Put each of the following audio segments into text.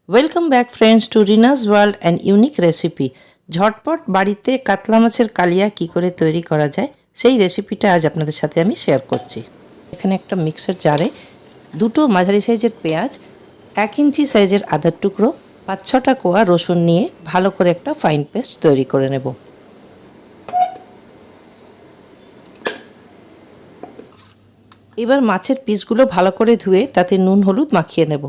Welcome back friends to Rina's world and unique recipe. ঝটপট বাড়িতে কাতলা মাছের কালিয়া কী করে তৈরি করা যায় সেই রেসিপিটা আজ আপনাদের সাথে আমি শেয়ার করছি। এখানে একটা মিক্সার জারে দুটো মাঝারি সাইজের পেঁয়াজ, 1 ইঞ্চি সাইজের আদার টুকরো, 5-6টা কোয়া রসুন নিয়ে ভালো করে একটা ফাইন পেস্ট তৈরি করে নেব। এবার মাছের পিসগুলো ভালো করে ধুয়ে তাতে নুন হলুদ মাখিয়ে নেব।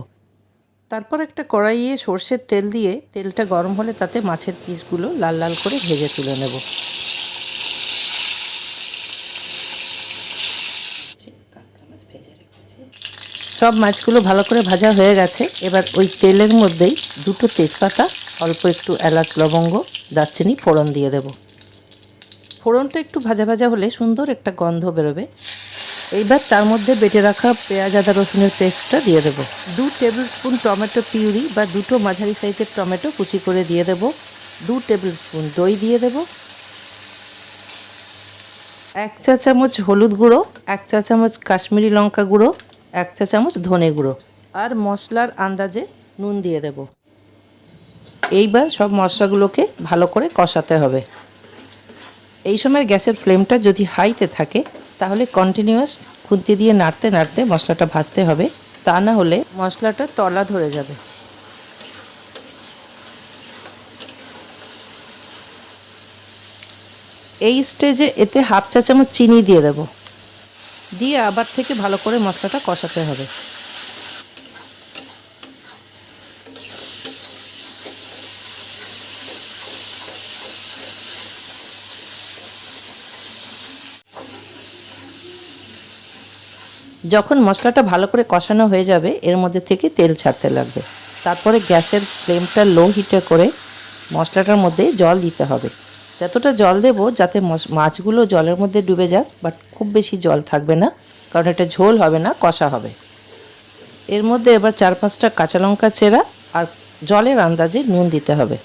তারপর একটা কড়াইয়ে সর্ষের তেল দিয়ে তেলটা গরম হলে তাতে মাছের পিসগুলো লাল লাল করে ভেজে তুলে নেব। সব মাছগুলো ভালো করে ভাজা হয়ে গেছে। এবার ওই তেলের মধ্যেই দুটো তেজপাতা, অল্প একটু এলাচ, লবঙ্গ, দারচিনি ফোড়ন দিয়ে দেব। ফোড়নটা একটু ভাজা ভাজা হলে সুন্দর একটা গন্ধ বেরোবে। এইবার তার মধ্যে বেটে রাখা পেঁয়াজ আদা রসুনের পেস্টটা দিয়ে দেবো। 2 টেবিল স্পুন টমেটো পিউরি বা দুটো মাঝারি সাইজের টমেটো কুচি করে দিয়ে দেবো। 2 টেবিল স্পুন দই দিয়ে দেবো। 1 চা চামচ হলুদ গুঁড়ো, 1 চা চামচ কাশ্মীরি লঙ্কা গুঁড়ো, 1 চা চামচ ধনে গুঁড়ো আর মশলার আন্দাজে নুন দিয়ে দেব। এইবার সব মশলাগুলোকে ভালো করে কষাতে হবে। এই সময় গ্যাসের ফ্লেমটা যদি হাইতে থাকে তাহলে কন্টিনিউয়াস খুন্তি দিয়ে নাড়তে নাড়তে মশলাটা ভাজতে হবে, তা না হলে মশলাটা তলা ধরে যাবে। এই স্টেজে এতে 1/2 চা চামচ চিনি দিয়ে দেব, দিয়ে আবার থেকে ভালো করে মশলাটা কষাতে হবে। যখন মশলাটা ভালো করে কষানো হয়ে যাবে এর মধ্যে থেকে তেল ছাড়তে লাগবে। তারপরে গ্যাসের ফ্লেমটা লো হিটে করে মশলাটার মধ্যে জল দিতে হবে। যতটা জল দেব যাতে মাছগুলো জলের মধ্যে ডুবে যাক, বাট খুব বেশি জল থাকবে না, কারণ এটা ঝোল হবে না, কষা হবে। এর মধ্যে এবার 4-5টা কাঁচা লঙ্কা চেরা আর জলের আন্দাজে নুন দিতে হবে।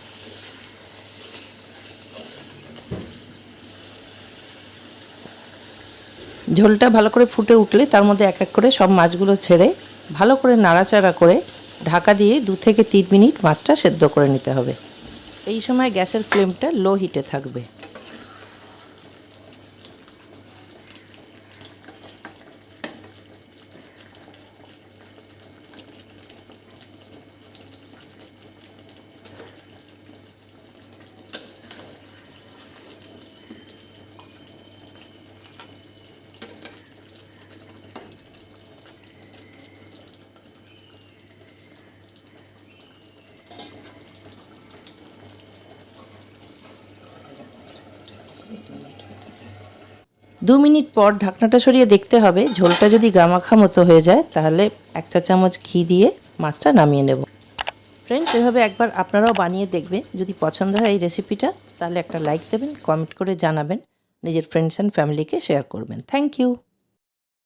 ঝোলটা ভালো করে ফুটে উঠলে তার মধ্যে এক এক করে সব মাছগুলো ছেড়ে ভালো করে নাড়াচাড়া করে ঢাকা দিয়ে 2 থেকে 3 মিনিট মাছটা সেদ্ধ করে নিতে হবে। এই সময় গ্যাসের ফ্লেমটা লো হিটে থাকবে। দু মিনিট পর ঢাকনাটা সরিয়ে দেখতে হবে। ঝোলটা যদি গামাখা মতো হয়ে যায় তাহলে 1 চা চামচ ঘি দিয়ে মাছটা নামিয়ে নেব। ফ্রেন্ডস, এভাবে একবার আপনারাও বানিয়ে দেখবেন। যদি পছন্দ হয় এই রেসিপিটা তাহলে একটা লাইক দেবেন, কমেন্ট করে জানাবেন, নিজের ফ্রেন্ডস অ্যান্ড ফ্যামিলিকে শেয়ার করবেন। Thank you.